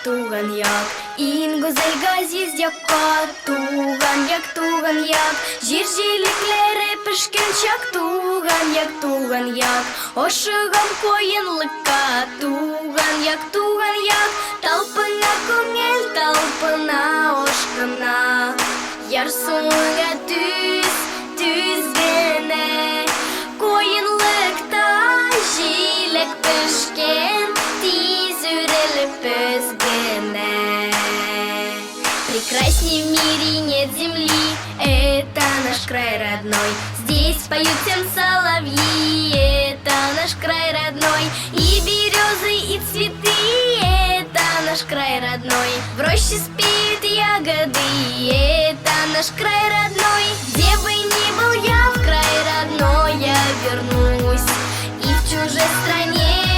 Туган як ин güzel газиз якка туган як жир җилекләре пешкән чак туган як ашыгам куенлыкка туган як талпына күңел талпына ашкына ярсуңа түз генә куенлыкта җилек пешкән тиз үрелеп өзгенә. Прекрасней в мире нет земли, это наш край родной. Здесь поют всем соловьи, это наш край родной. И березы, и цветы, это наш край родной. В роще спеют ягоды, это наш край родной. Где бы ни был я, в край родной я вернусь. И в чужой стране